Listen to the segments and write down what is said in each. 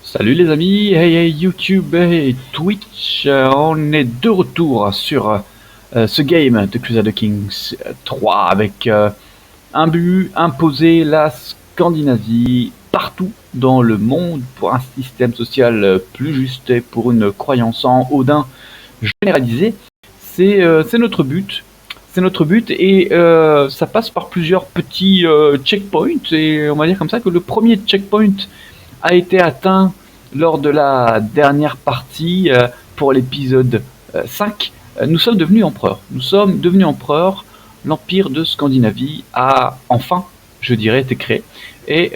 Salut les amis, hey YouTube et Twitch, on est de retour sur ce game de Crusader Kings 3 avec un but, imposer la Scandinavie partout dans le monde pour un système social plus juste et pour une croyance en Odin généralisée. C'est notre but. C'est notre but et ça passe par plusieurs petits checkpoints et on va dire comme ça que le premier checkpoint a été atteint lors de la dernière partie pour l'épisode 5. Nous sommes devenus empereurs. Nous sommes devenus empereurs. L'empire de Scandinavie a enfin, je dirais, été créé. Et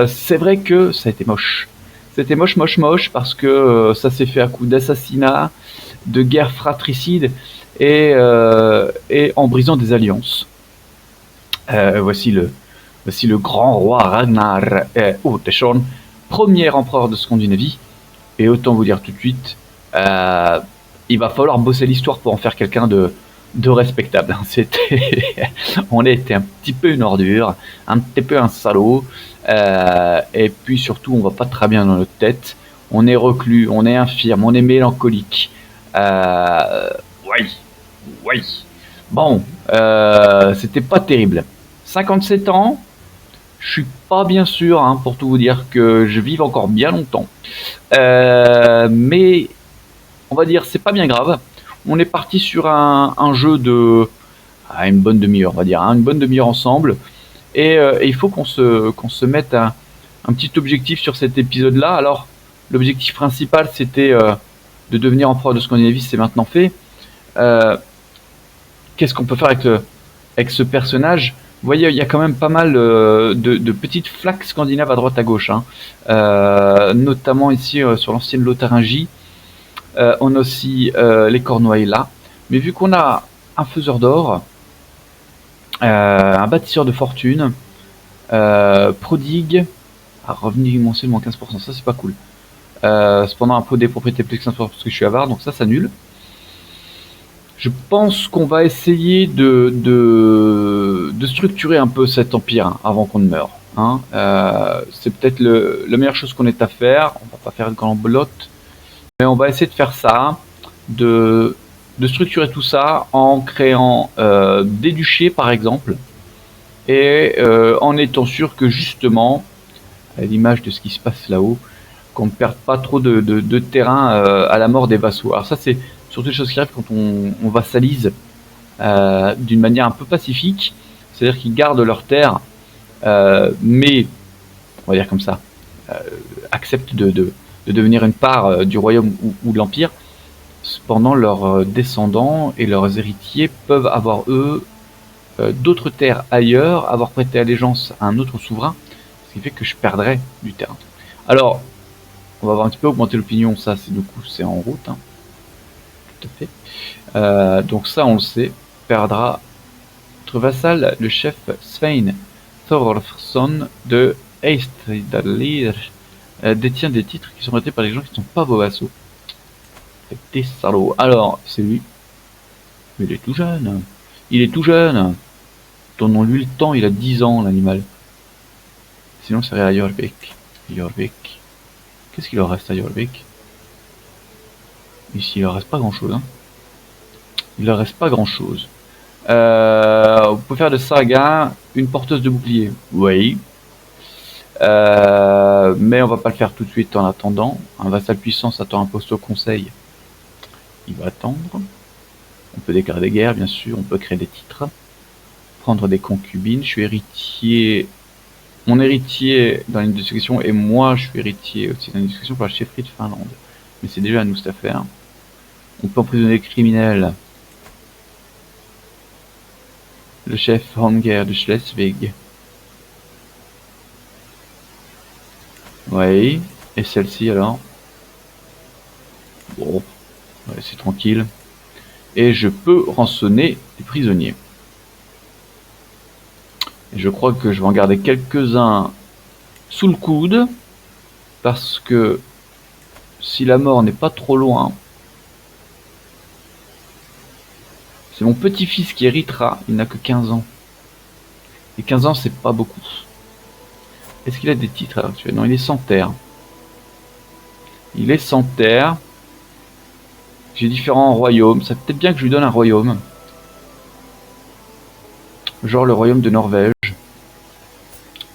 c'est vrai que ça a été moche. C'était moche parce que ça s'est fait à coup d'assassinats, de guerres fratricides et en brisant des alliances. Voici le grand roi Ragnar Otesson, premier empereur de Scandinavie. Et autant vous dire tout de suite, il va falloir bosser l'histoire pour en faire quelqu'un de respectable. On était un petit peu une ordure, un petit peu un salaud, et puis surtout, on va pas très bien dans notre tête. On est reclus, on est infirme, on est mélancolique. Oui, oui. Bon, c'était pas terrible. 57 ans, je suis pas bien sûr, hein, pour tout vous dire, que je vive encore bien longtemps. Mais on va dire c'est pas bien grave. On est parti sur un jeu de une bonne demi-heure, on va dire, hein, une bonne demi-heure ensemble. Et il faut qu'on se mette un petit objectif sur cet épisode-là. Alors, l'objectif principal, c'était de devenir empereur de Scandinavie, c'est maintenant fait. Euh, Qu'est-ce qu'on peut faire avec ce personnage? Vous voyez, il y a quand même pas mal de petites flaques scandinaves à droite à gauche, hein. Notamment ici sur l'ancienne Lotharingie. On a aussi les Cornouailles là. Mais vu qu'on a un faiseur d'or, un bâtisseur de fortune, prodigue, revenu mensuel moins 15%, ça c'est pas cool. Cependant, impôt des propriétés plus 15% parce que je suis avare, donc ça s'annule. Je pense qu'on va essayer de structurer un peu cet empire, hein, avant qu'on ne meure, hein. C'est peut-être la meilleure chose qu'on ait à faire. On va pas faire une gamblotte, mais on va essayer de faire ça, de, de structurer tout ça en créant des duchés par exemple, et en étant sûr que justement, à l'image de ce qui se passe là-haut, qu'on ne perde pas trop de terrain à la mort des vassaux. Alors ça, c'est surtout des choses qui arrivent quand on vassalise d'une manière un peu pacifique, c'est-à-dire qu'ils gardent leurs terres, mais, on va dire comme ça, euh, acceptent de devenir une part du royaume ou de l'empire. Cependant, leurs descendants et leurs héritiers peuvent avoir, eux, d'autres terres ailleurs, avoir prêté allégeance à un autre souverain, ce qui fait que je perdrais du terrain. Alors, on va voir un petit peu augmenter l'opinion, ça c'est du coup c'est en route, hein. Tout à fait. Donc ça on le sait, perdra notre vassal, le chef Svein Thorolfsson de Eystadlir, détient des titres qui sont prêtés par les gens qui ne sont pas vos vassaux. Des salauds. Alors, c'est lui. Mais il est tout jeune. Il est tout jeune. Donnons-lui le temps, il a 10 ans l'animal. Sinon, ça serait à Jorvik. Jorvik. Qu'est-ce qu'il leur reste à Jorvik? Ici, il leur reste pas grand-chose, hein. Il leur reste pas grand-chose. Vous pouvez faire de Saga une porteuse de bouclier. Oui. Mais on va pas le faire tout de suite en attendant. Un vassal puissant s'attend un poste au conseil. Il va attendre. On peut déclarer des guerres, bien sûr. On peut créer des titres. Prendre des concubines. Je suis héritier. Mon héritier dans une discussion et moi je suis héritier aussi dans une discussion pour la chefferie de Finlande. Mais c'est déjà à nous cette affaire. On peut emprisonner les criminels. Le chef Holmger de Schleswig. Oui. Et celle-ci alors? Bon. Ouais, c'est tranquille. Et je peux rançonner les prisonniers. Et je crois que je vais en garder quelques-uns sous le coude. Parce que si la mort n'est pas trop loin, c'est mon petit-fils qui héritera. Il n'a que 15 ans. Et 15 ans, c'est pas beaucoup. Est-ce qu'il a des titres à l'heure actuelle? Non, il est sans terre. Il est sans terre. J'ai différents royaumes. Ça peut-être bien que je lui donne un royaume. Genre le royaume de Norvège.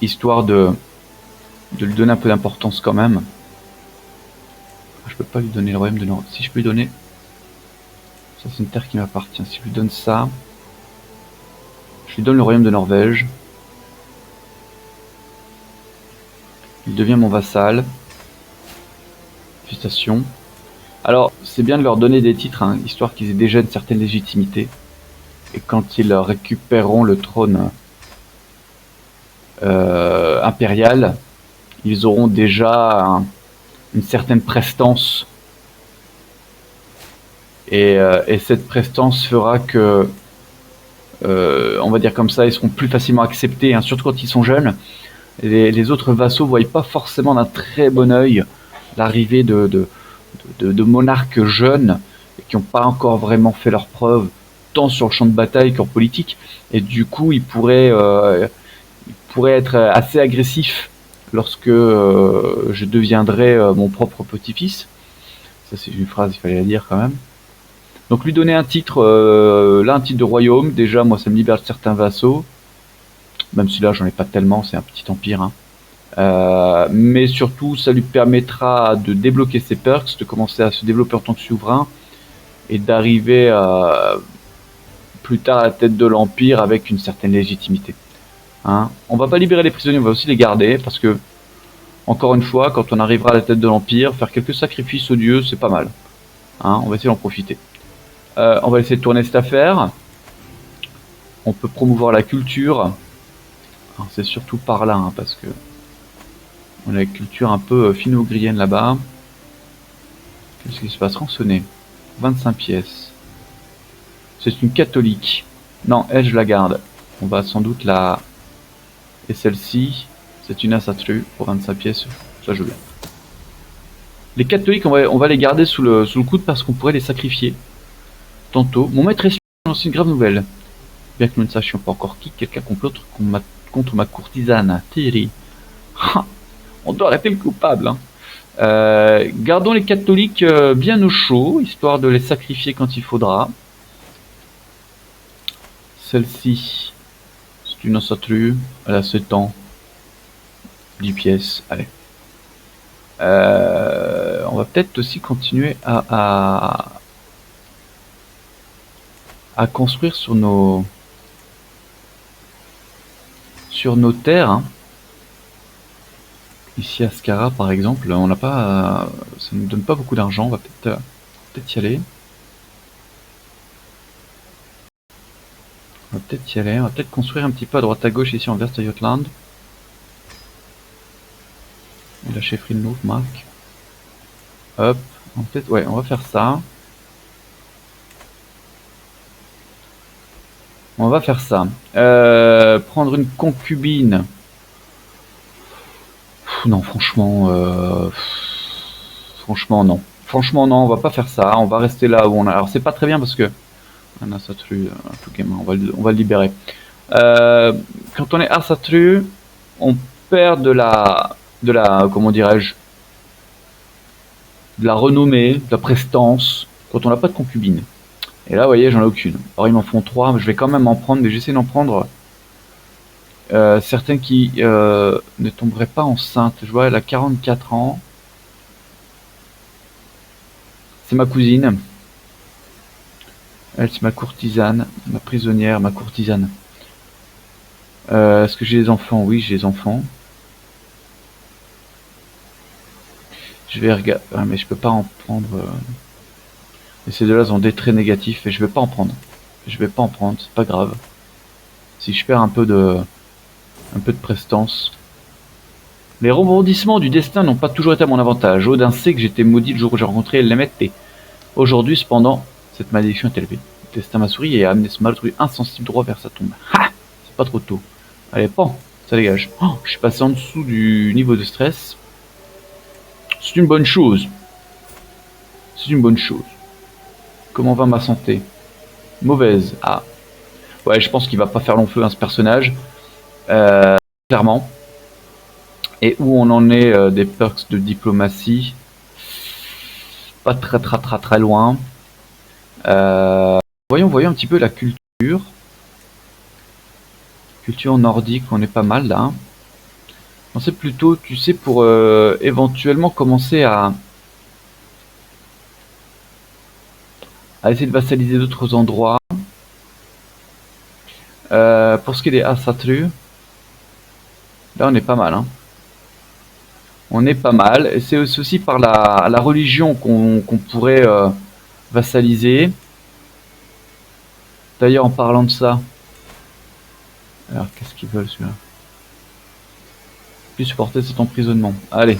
Histoire de lui donner un peu d'importance quand même. Je peux pas lui donner le royaume de Norvège. Si je peux lui donner... Ça c'est une terre qui m'appartient. Si je lui donne ça... Je lui donne le royaume de Norvège. Il devient mon vassal. Félicitations. Alors, c'est bien de leur donner des titres, hein, histoire qu'ils aient déjà une certaine légitimité. Et quand ils récupéreront le trône impérial, ils auront déjà une certaine prestance. Et cette prestance fera que, on va dire comme ça, ils seront plus facilement acceptés, hein, surtout quand ils sont jeunes. Les autres vassaux ne voient pas forcément d'un très bon œil l'arrivée de monarques jeunes et qui n'ont pas encore vraiment fait leurs preuves, tant sur le champ de bataille qu'en politique. Et du coup, ils pourraient être assez agressifs lorsque je deviendrai mon propre petit-fils. Ça, c'est une phrase, il fallait la dire quand même. Donc lui donner un titre, là un titre de royaume, déjà moi ça me libère de certains vassaux, même si là j'en ai pas tellement, c'est un petit empire, hein. Mais surtout ça lui permettra de débloquer ses perks, de commencer à se développer en tant que souverain et d'arriver plus tard à la tête de l'empire avec une certaine légitimité, hein. On va pas libérer les prisonniers, on va aussi les garder parce que, encore une fois, quand on arrivera à la tête de l'empire, faire quelques sacrifices aux dieux c'est pas mal, hein. On va essayer d'en profiter. On va essayer de tourner cette affaire. On peut promouvoir la culture. C'est surtout par là, hein, parce que on a une culture un peu finno-ugrienne là-bas. Qu'est-ce qui se passe? Rançonner. 25 pièces. C'est une catholique. Non, elle, je la garde. On va sans doute la... Et celle-ci, c'est une assatru pour 25 pièces. Ça, je veux bien. Les catholiques, on va les garder sous le coude parce qu'on pourrait les sacrifier. Tantôt. Mon maître est c'est une grave nouvelle. Bien que nous ne sachions pas encore qui, quelqu'un complote contre ma courtisane, Thierry. On doit arrêter le coupable, hein. Gardons les catholiques bien au chaud, histoire de les sacrifier quand il faudra. Celle-ci, c'est une ossatru, elle a 7 ans. 10 pièces, allez. On va peut-être aussi continuer à construire sur nos terres, hein. Ici à Skara par exemple, on n'a pas, ça ne nous donne pas beaucoup d'argent, on va peut-être y aller. On va peut-être construire un petit peu à droite à gauche ici en Västergötland. Et la chefferie de Nordmark. Hop, on va faire ça. On va faire ça. Prendre une concubine. Non, franchement, non. Franchement, non, on va pas faire ça. On va rester là où on a. Alors, c'est pas très bien parce que. Un Asatru, un peu gamin, on va le libérer. Quand on est Asatru, on perd de la. Comment dirais-je? De la renommée, de la prestance, quand on n'a pas de concubine. Et là, vous voyez, j'en ai aucune. Alors, ils m'en font 3, mais je vais quand même en prendre, mais j'essaie d'en prendre. Certains qui ne tomberaient pas enceintes. Je vois, elle a 44 ans. C'est ma cousine. Elle, c'est ma courtisane, ma prisonnière, ma courtisane. Est-ce que j'ai des enfants? Oui, j'ai des enfants. Je vais regarder. Ah, mais je peux pas en prendre. Et ces deux-là ont des traits négatifs et je vais pas en prendre. C'est pas grave. Si je perds un peu de prestance. Les rebondissements du destin n'ont pas toujours été à mon avantage. Odin sait que j'étais maudit le jour où j'ai rencontré Lemete. Aujourd'hui, cependant, cette malédiction est élevée. Le destin m'a souri et a amené ce malotru insensible droit vers sa tombe. Ha! C'est pas trop tôt. Allez, pan, ça dégage. Oh, je suis passé en dessous du niveau de stress. C'est une bonne chose. Comment va ma santé? Mauvaise. Ah. Ouais, je pense qu'il va pas faire long feu, hein, ce personnage. Clairement. Et où on en est des perks de diplomatie? pas très loin. Voyons un petit peu la culture. Culture nordique, on est pas mal là. On sait plutôt, tu sais, pour éventuellement commencer à essayer de vassaliser d'autres endroits. Pour ce qui est des Asatru, là on est pas mal. Hein. On est pas mal. Et c'est aussi par la religion qu'on pourrait vassaliser. D'ailleurs, en parlant de ça, alors qu'est-ce qu'ils veulent celui-là? Plus supporter cet emprisonnement. Allez.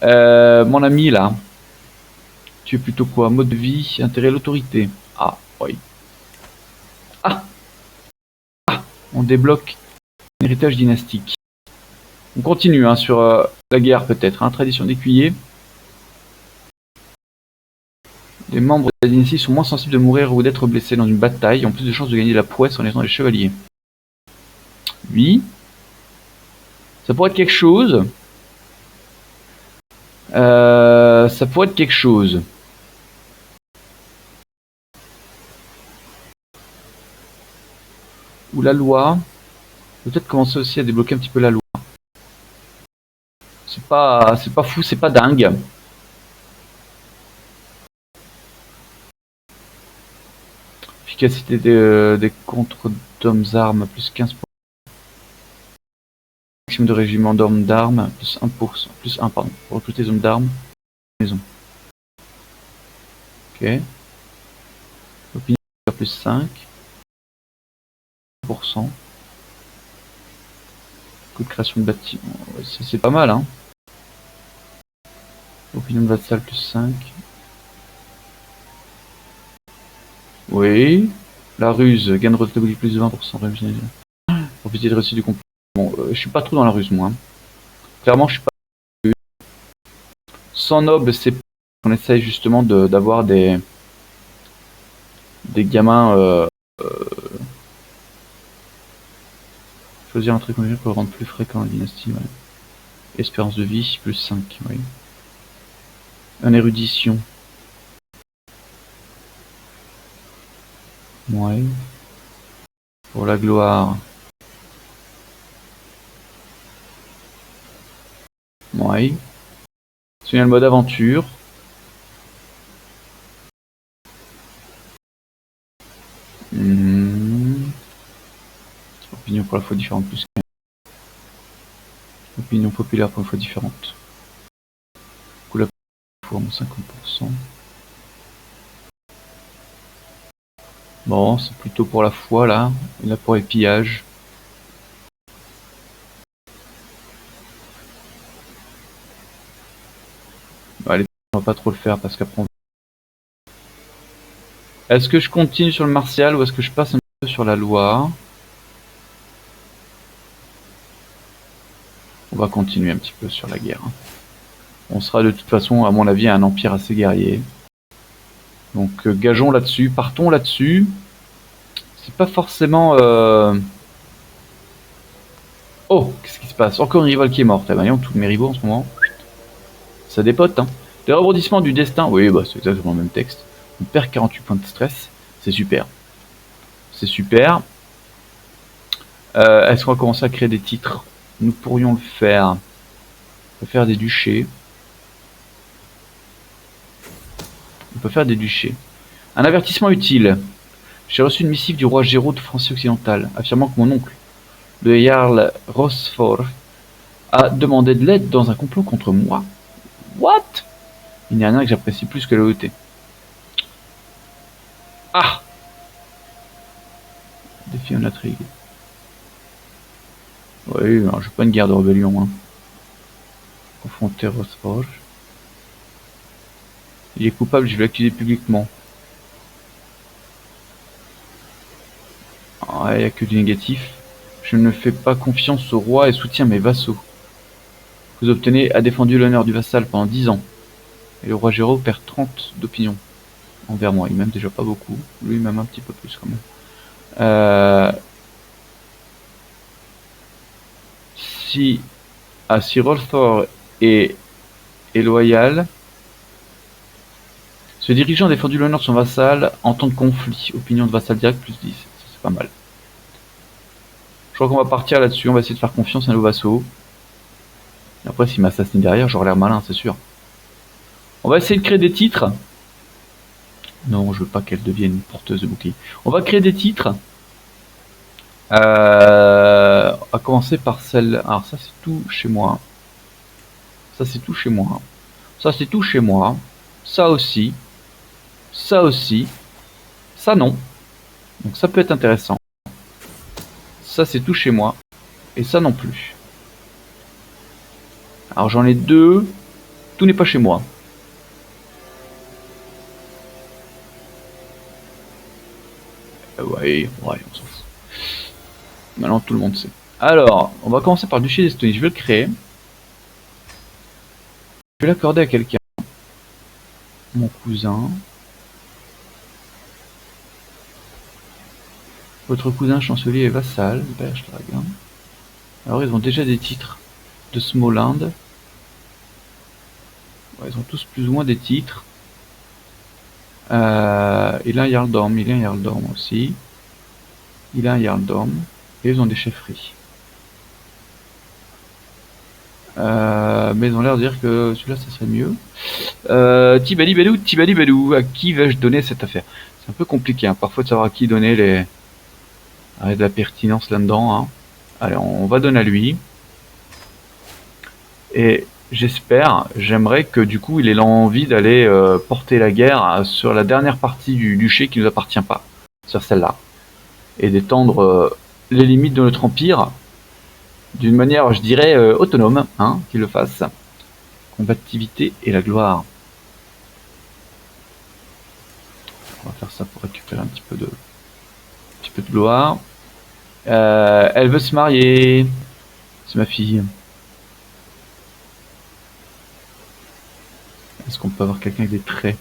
Mon ami là, tu es plutôt quoi? Mode de vie, intérêt, l'autorité. Ah, oui. Ah, on débloque un héritage dynastique. On continue hein, sur la guerre peut-être. Hein, tradition d'écuyer. Les membres de la dynastie sont moins sensibles de mourir ou d'être blessés dans une bataille, ont plus de chances de gagner la prouesse en étant des chevaliers. Oui. Ça pourrait être quelque chose. Ça pourrait être quelque chose. Ou la loi. Peut-être commencer aussi à débloquer un petit peu la loi. C'est pas fou, c'est pas dingue. Efficacité des contre d'hommes armes plus 15%. Maximum de régiment d'hommes d'armes plus 1%. Plus 1 pardon. Pour recruter des hommes d'armes. Maison. Ok. Opinion plus 5. 1%. Coût de création de bâtiment. Ouais, c'est pas mal hein. Opinion de vassal plus 5. Oui. La ruse, gain de rentabilité plus de 20%. Profiter de réussite du complot. Bon, je suis pas trop dans la ruse moi. Clairement, je suis pas. Sans noble, c'est qu'on essaye justement d'avoir des gamins. Choisir un truc pour le rendre plus fréquent la dynastie. Ouais. Espérance de vie plus 5. Oui. Un érudition. Ouais. Pour la gloire. Ouais. Sinon, le mode aventure. Opinion pour la fois différente plus 15. Opinion populaire pour une fois différente. Coup la fois moins 50%. Bon, c'est plutôt pour la foi là. Et là pour les pillages. Allez, on va pas trop le faire parce qu'après on... Est-ce que je continue sur le martial ou est-ce que je passe un peu sur la loi? On va continuer un petit peu sur la guerre. On sera de toute façon, à mon avis, un empire assez guerrier. Donc gageons là-dessus, partons là-dessus. C'est pas forcément... Oh, qu'est-ce qui se passe? Encore une rivale qui est morte. Eh ben, tous mes rivaux en ce moment. Ça dépote, hein. Les rebondissements du destin. Oui, bah c'est exactement le même texte. On perd 48 points de stress. C'est super. C'est super. Est-ce qu'on va commencer à créer des titres? Nous pourrions le faire. On peut faire des duchés. On peut faire des duchés. Un avertissement utile. J'ai reçu une missive du roi Géraud de France occidentale, affirmant que mon oncle, le Jarl Rosfor, a demandé de l'aide dans un complot contre moi. What? Il n'y a rien que j'apprécie plus que la loyauté. Ah! Défi en intrigue. Oui, alors j'ai pas une guerre de rébellion. Hein. Confronter Rosfor. Il est coupable, je vais l'accuser publiquement. Ah, il n'y a que du négatif. Je ne fais pas confiance au roi et soutiens mes vassaux. Vous obtenez a défendu l'honneur du vassal pendant 10 ans. Et le roi Géraud perd 30 d'opinion envers moi. Il m'aime déjà pas beaucoup. Lui, il m'aime un petit peu plus quand même. Si Rolthor est loyal, Ce dirigeant a défendu l'honneur de son vassal en temps de conflit. Opinion de vassal direct plus 10. Ça, c'est pas mal. Je crois qu'on va partir là-dessus. On va essayer de faire confiance à nos vassaux. Et après, s'ils m'assassinent derrière, j'aurai l'air malin, c'est sûr. On va essayer de créer des titres. Non, je veux pas qu'elle devienne une porteuse de bouclier. On va créer des titres. On va commencer par celle... Alors ça, c'est tout chez moi. Ça, c'est tout chez moi. Ça, c'est tout chez moi. Ça aussi. Ça aussi. Ça, non. Donc ça peut être intéressant. Ça, c'est tout chez moi. Et ça non plus. Alors j'en ai deux. Tout n'est pas chez moi. Ouais, on s'en fout. Maintenant, tout le monde sait. Alors, on va commencer par le duché d'Estonie. Je vais le créer. Je vais l'accorder à quelqu'un. Mon cousin. Votre cousin chancelier est vassal. Berchtesgaden. Alors, ils ont déjà des titres de Smoland. Ouais, ils ont tous plus ou moins des titres. Il a un Jarldom. Il a un Jarldom aussi. Il a un Jarldom. Et ils ont des chefferies. Mais ils ont l'air de dire que celui-là, ça serait mieux. Tibali Badou, à qui vais-je donner cette affaire? C'est un peu compliqué, hein, parfois de savoir à qui donner les... de la pertinence là-dedans. Hein. Allez, on va donner à lui. Et j'aimerais que du coup, il ait l'envie d'aller porter la guerre sur la dernière partie du duché qui ne nous appartient pas, sur celle-là. Et d'étendre les limites de notre empire d'une manière, je dirais, autonome, hein, qu'il le fasse. Combativité et la gloire. On va faire ça pour récupérer un petit peu de gloire. Elle veut se marier. C'est ma fille. Est-ce qu'on peut avoir quelqu'un avec des traits?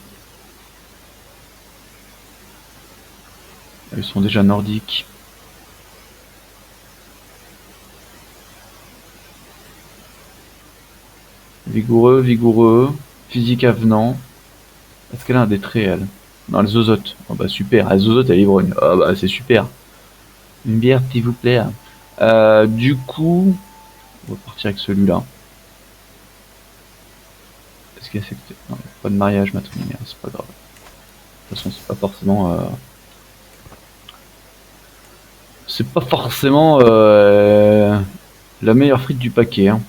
Ils sont déjà nordiques. Vigoureux. Physique avenant. Est-ce qu'elle a des traits, elle? Non, elle zozote. Oh bah super, elle zozote, elle est ivrogne. Oh bah c'est super. Une bière, s'il vous plaît. Du coup, on va partir avec celui-là. Est-ce qu'il y a non, pas de mariage matrimonial, c'est pas grave. De toute façon, c'est pas forcément... C'est pas forcément la meilleure frite du paquet. Hein.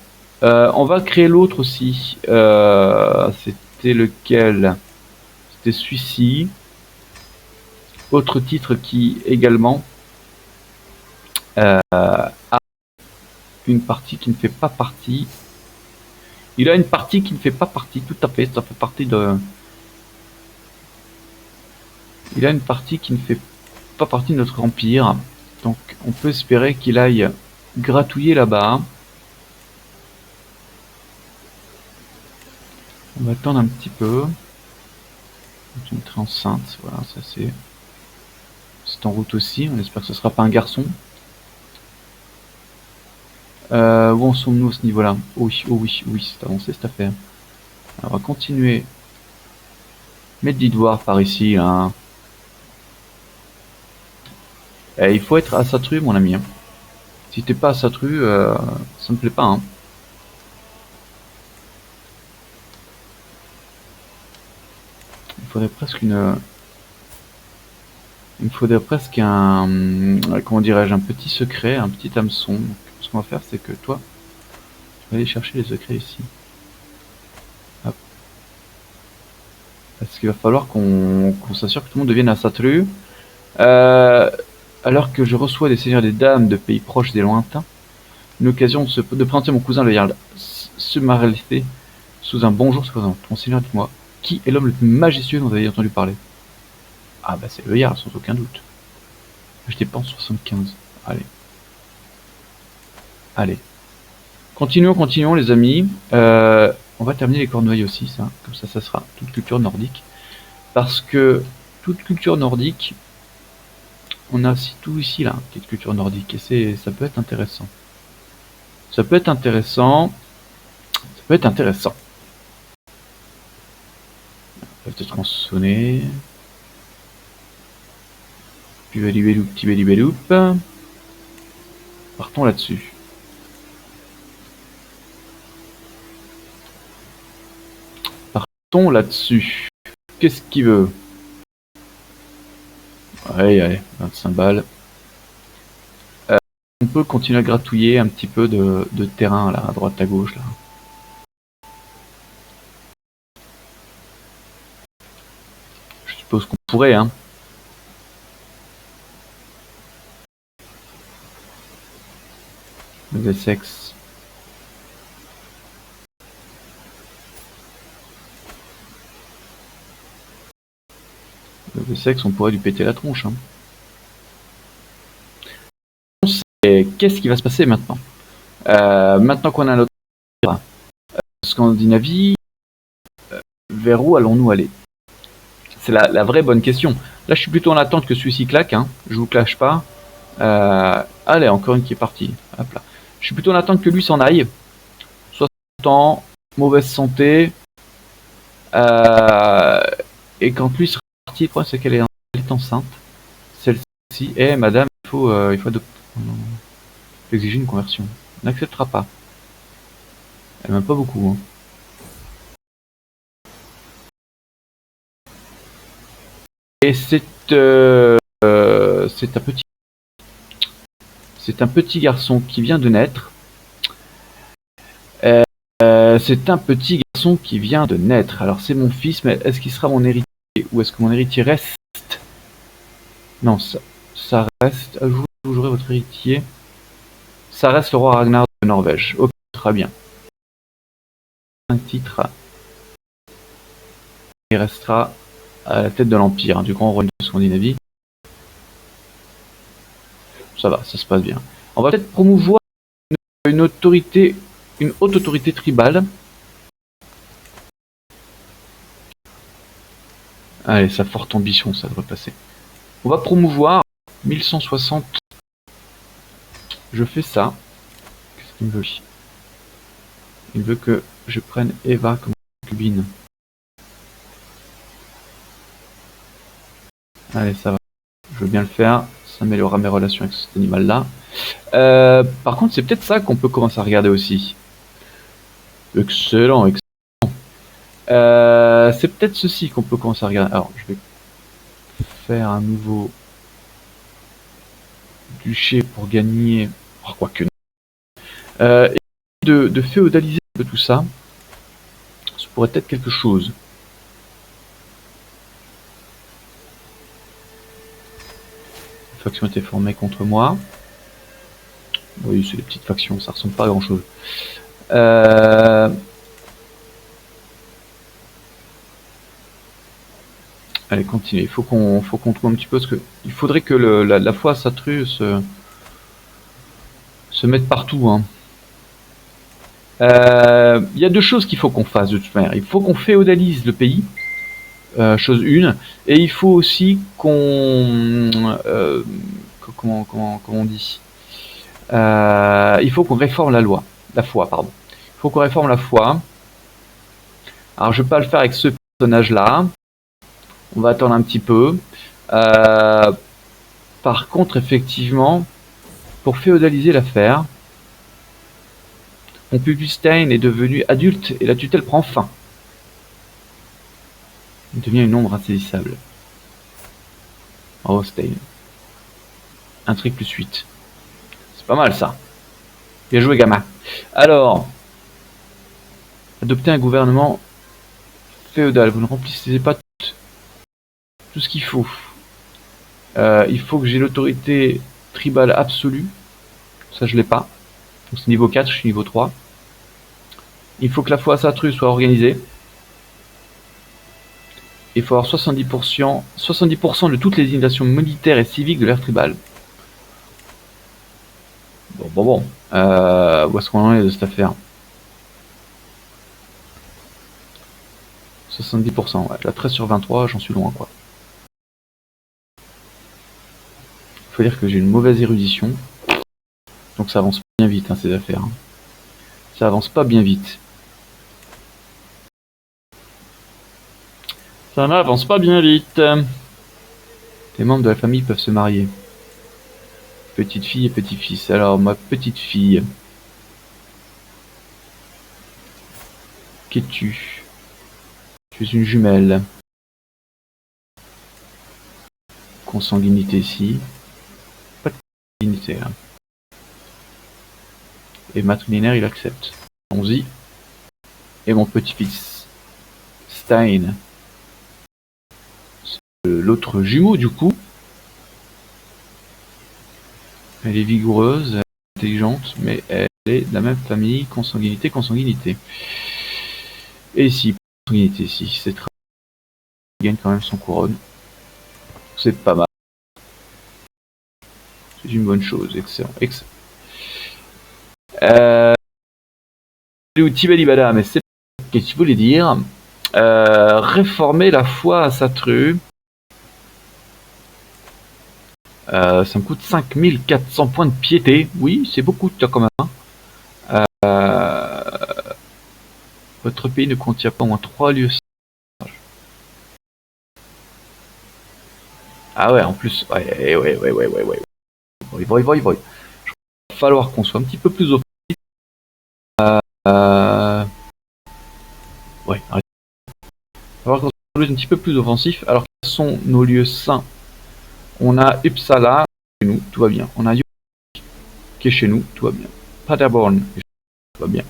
On va créer l'autre aussi. C'était lequel? C'était celui-ci. Autre titre qui également a une partie qui ne fait pas partie. Il a une partie qui ne fait pas partie, tout à fait, ça fait partie de... Il a une partie qui ne fait pas partie de notre empire. Donc on peut espérer qu'il aille gratouiller là-bas. On va attendre un petit peu. Je mettrai enceinte, voilà, ça c'est en route aussi. On espère que ce sera pas un garçon. Où en sommes-nous à ce niveau-là? Oh oui, c'est avancé cette affaire. Alors, on va continuer. Mettre d'ivoire par ici, hein. Il faut être à Satru, mon ami. Hein. Si t'es pas à Satru, ça me plaît pas. Hein. Il faudrait presque une... Il me faudrait presque un... Comment dirais-je? Un petit secret, un petit hameçon. Donc, ce qu'on va faire, c'est que toi, tu vas aller chercher les secrets ici. Hop. Parce qu'il va falloir qu'on s'assure que tout le monde devienne à Satru. Alors que je reçois des seigneurs et des dames de pays proches et lointains, une occasion de présenter mon cousin le Jarl Sumarelthé sous un bonjour se présente. Mon seigneur, dites-moi, qui est l'homme le plus majestueux dont vous avez entendu parler? Ah bah c'est le Jarl, sans aucun doute. Je dépense 75. Allez. Continuons les amis. On va terminer les cornouailles aussi, ça. Comme ça sera toute culture nordique. Parce que toute culture nordique, on a aussi tout ici là, petite culture nordique, et ça peut être intéressant. Ça peut être intéressant. Peuvent être tronçonnés. Puis balibeloup, petit balibeloup. Partons là-dessus. Partons là-dessus. Qu'est-ce qu'il veut? Allez, 25 balles. On peut continuer à gratouiller un petit peu de terrain là, à droite, à gauche là. Je suppose qu'on pourrait, hein. Le V6. Le V6, on pourrait lui péter la tronche, hein. Et qu'est-ce qui va se passer maintenant? Maintenant qu'on a notre Scandinavie, vers où allons-nous aller? C'est la vraie bonne question. Là, je suis plutôt en attente que celui-ci claque, hein. Je vous clash pas. Allez, encore une qui est partie. Hop là. Je suis plutôt en attente que lui s'en aille. 60 ans, mauvaise santé. Et quand lui sera parti, le problème c'est qu'elle est enceinte. Celle-ci. Eh madame, il faut adopter. Exiger une conversion. On n'acceptera pas. Elle m'aime pas beaucoup. Hein. Et c'est un petit garçon qui vient de naître. C'est un petit garçon qui vient de naître. Alors c'est mon fils, mais est-ce qu'il sera mon héritier ou est-ce que mon héritier reste? Non, ça reste. Vous jouerez votre héritier. Ça reste le roi Ragnar de Norvège. Ok, très bien. Un titre. Il restera à la tête de l'Empire, hein, du grand royaume de Scandinavie. Ça va, ça se passe bien. On va peut-être promouvoir une autorité, une haute autorité tribale. Allez, sa forte ambition, ça devrait passer. On va promouvoir 1160. Je fais ça. Qu'est-ce qu'il me veut? Il veut que je prenne Eva comme concubine. Allez, ça va. Je veux bien le faire. Ça améliorera mes relations avec cet animal-là. Par contre, c'est peut-être ça qu'on peut commencer à regarder aussi. Excellent, excellent. C'est peut-être ceci qu'on peut commencer à regarder. Alors, je vais faire un nouveau duché pour gagner. Oh, quoique non. Et de féodaliser un peu tout ça. Ça pourrait être quelque chose. Les factions étaient formées contre moi. Oui, c'est des petites factions, ça ressemble pas à grand chose. Allez, continuez. Il faut qu'on trouve un petit peu, parce que il faudrait que la foi à Satru se mette partout. Hein. Il y a deux choses qu'il faut qu'on fasse de toute manière. Il faut qu'on féodalise le pays, chose une, et il faut aussi qu'on comment on dit. Il faut qu'on réforme la foi, pardon. Il faut qu'on réforme la foi. Alors je vais pas le faire avec ce personnage-là. On va attendre un petit peu. Par contre, effectivement, pour féodaliser l'affaire, mon Pupilstein est devenu adulte et la tutelle prend fin. Il devient une ombre insaisissable. Oh, Stein. Intrigue plus 8. C'est pas mal ça. Bien joué, gamin. Alors, adopter un gouvernement féodal. Vous ne remplissez pas tout ce qu'il faut. Il faut que j'ai l'autorité tribale absolue. Ça, je l'ai pas. Donc c'est niveau 4, je suis niveau 3. Il faut que la foi à Satru soit organisée. Il faut avoir 70% de toutes les innovations militaires et civiques de l'ère tribale. Bon. Où est-ce qu'on en est de cette affaire? 70%, ouais. La 13 sur 23, j'en suis loin, quoi. Faut dire que j'ai une mauvaise érudition. Donc ça avance pas bien vite, hein, ces affaires. Hein. Ça avance pas bien vite. Ça n'avance pas bien vite. Les membres de la famille peuvent se marier. Petite fille et petit-fils. Alors, ma petite fille. Qu'es-tu? Tu es une jumelle. Consanguinité ici. Pas de consanguinité là. Et matrilinéaire, il accepte. Allons-y. Et mon petit-fils. Stein. L'autre jumeau du coup. Elle est vigoureuse, elle est intelligente, mais elle est de la même famille, consanguinité, consanguinité. Et ici, consanguinité ici, c'est très... Il gagne quand même son couronne. C'est pas mal. C'est une bonne chose, excellent, excellent. Tibalibada, mais c'est ce que tu voulais dire. Réformer la foi à Satru. Ça me coûte 5400 points de piété. Oui, c'est beaucoup quand même. Votre pays ne contient pas au moins 3 lieux. Ah ouais, en plus, ouais. Il va falloir qu'on soit un petit peu plus offensif. Ouais, arrête. Il va falloir qu'on soit un petit peu plus offensif. Alors, quels sont nos lieux saints? On a Uppsala, chez nous, tout va bien. On a York, qui est chez nous, tout va bien. Paderborn, tout va bien.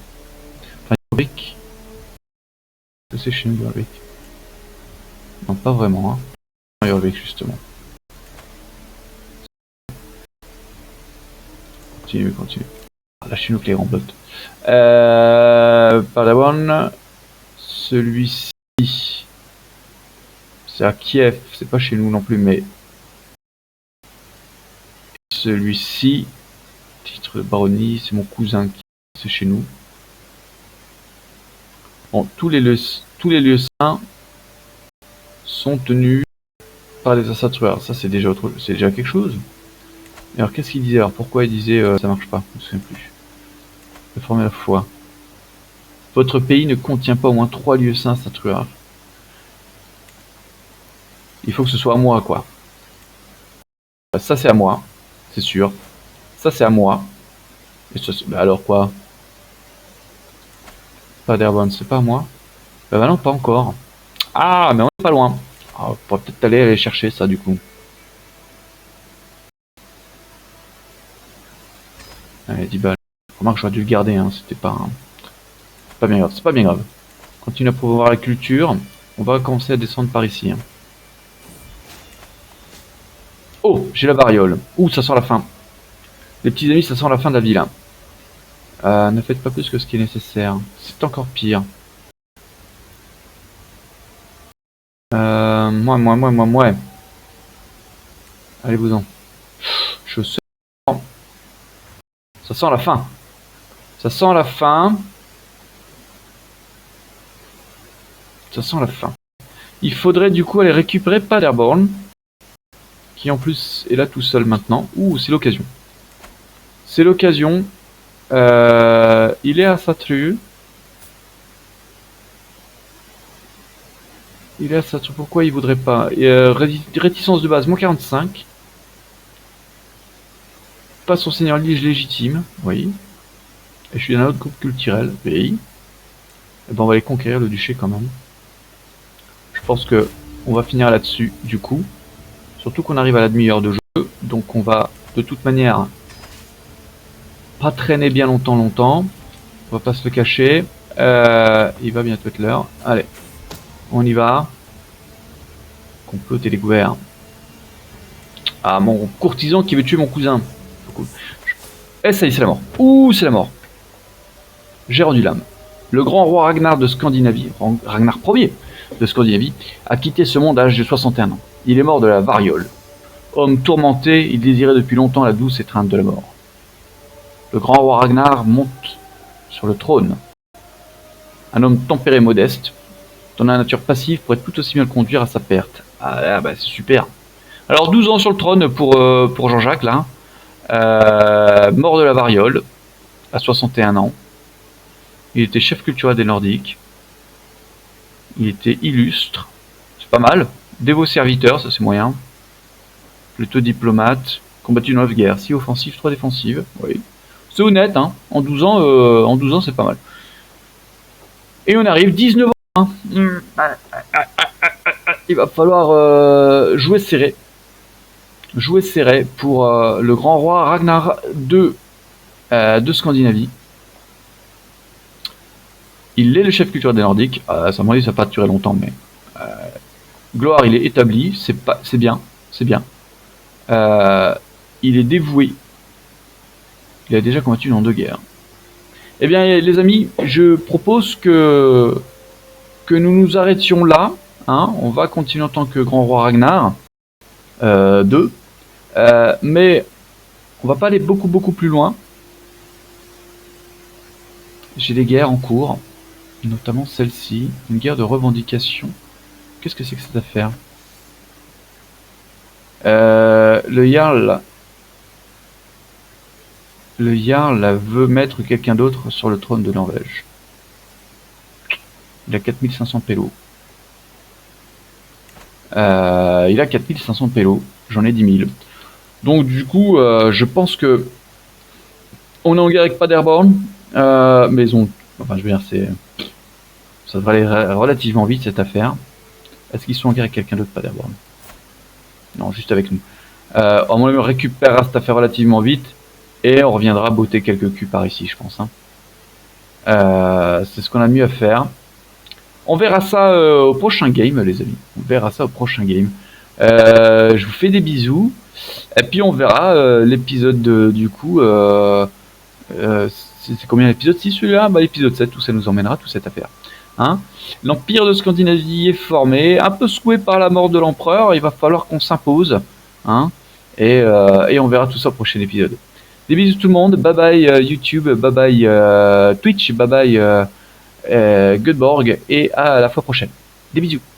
Enfin, Jorvik. C'est chez nous, Jorvik. Non, pas vraiment, hein. Jorvik, justement. Continue. Lâchez nucléaire en blotte. Paderborn. Celui-ci. C'est à Kiev, c'est pas chez nous non plus, mais. Celui-ci. Titre de baronnie, c'est mon cousin qui c'est chez nous. Bon, tous les lieux saints sont tenus par les assatrueurs. Ça, c'est déjà quelque chose. Alors, qu'est-ce qu'il disait? Alors, pourquoi il disait ça marche pas? Je ne sais plus. Réformer la foi. Votre pays ne contient pas au moins 3 lieux saints assatrueurs. Il faut que ce soit à moi, quoi. Ça, c'est à moi, c'est sûr. Ça, c'est à moi. Et ça, bah alors quoi? Paderborn, c'est pas à moi? Bah non, pas encore. Ah, mais on est pas loin. Ah, on pourrait peut-être aller chercher ça, du coup. Allez, 10 balles. Remarque, j'aurais dû le garder, hein. C'était pas... pas bien grave, c'est pas bien grave. Continue à promouvoir la culture. On va commencer à descendre par ici. Hein. Oh, j'ai la variole. Ouh, ça sent la fin. Les petits amis, ça sent la fin de la ville. Ne faites pas plus que ce qui est nécessaire. C'est encore pire. Moi. Allez-vous-en. Je sais. Ça sent la fin. Ça sent la fin. Ça sent la fin. Il faudrait du coup aller récupérer Paderborn. Qui en plus est là tout seul maintenant. Ouh, c'est l'occasion. C'est l'occasion. Il est à Satru. Il est à Satru. Pourquoi il voudrait pas? Réticence de base, moins 45. Pas son seigneur lige légitime. Oui. Et je suis dans un autre groupe culturel. Oui. Et ben on va aller conquérir le duché quand même. Je pense que on va finir là-dessus du coup. Surtout qu'on arrive à la demi-heure de jeu. Donc on va de toute manière pas traîner bien longtemps. On va pas se le cacher. Il va bientôt être l'heure. Allez. On y va. Complot et découvert. Ah, mon courtisan qui veut tuer mon cousin. Cool. Et ça y est, c'est la mort. Ouh, c'est la mort. J'ai rendu l'âme. Le grand roi Ragnar de Scandinavie, Ragnar Ier de Scandinavie, a quitté ce monde à l'âge de 61 ans. Il est mort de la variole. Homme tourmenté, il désirait depuis longtemps la douce étreinte de la mort. Le grand roi Ragnar monte sur le trône. Un homme tempéré modeste, dont la nature passive pourrait tout aussi bien le conduire à sa perte. Ah bah c'est super. Alors 12 ans sur le trône pour Jean-Jacques là. Mort de la variole à 61 ans. Il était chef culturel des Nordiques. Il était illustre. c'est pas mal. Dévot serviteur, ça c'est moyen. Plutôt diplomate. Combattu dans 9 guerres. 6 offensives, 3 défensives. Oui. C'est honnête, hein. En 12 ans c'est pas mal. Et on arrive 19 ans. Il va falloir jouer serré. Jouer serré pour le grand roi Ragnar II de Scandinavie. Il est le chef culturel des Nordiques. Ça m'a dit ça va pas durer longtemps, mais gloire, il est établi. C'est bien, c'est bien. Il est dévoué. Il a déjà combattu dans 2 guerres. Eh bien, les amis, je propose que nous nous arrêtions là. Hein. On va continuer en tant que grand roi Ragnar 2. Mais on va pas aller beaucoup plus loin. J'ai des guerres en cours, notamment celle-ci, une guerre de revendication. Qu'est-ce que c'est que cette affaire? Le Jarl veut mettre quelqu'un d'autre sur le trône de Norvège. Il a 4500 pélos. Il a 4500 pélos, j'en ai 10 000. Donc du coup, je pense que on est en guerre avec Paderborn, mais ils ont, enfin je veux dire, ça devrait aller relativement vite cette affaire. Est-ce qu'ils sont en guerre avec quelqu'un d'autre, Paderborn? Non, juste avec nous. On récupérera cette affaire relativement vite et on reviendra botter quelques culs par ici, je pense. Hein. C'est ce qu'on a mieux à faire. On verra ça au prochain game, les amis. On verra ça au prochain game. Je vous fais des bisous. Et puis on verra l'épisode du coup. C'est combien l'épisode 6 celui-là? L'épisode 7, où ça nous emmènera, toute cette affaire. Hein, l'Empire de Scandinavie est formé, un peu secoué par la mort de l'empereur. Il va falloir qu'on s'impose. Hein, et on verra tout ça au prochain épisode. Des bisous tout le monde. Bye bye YouTube, bye bye Twitch, bye bye Göteborg. Et à la fois prochaine. Des bisous.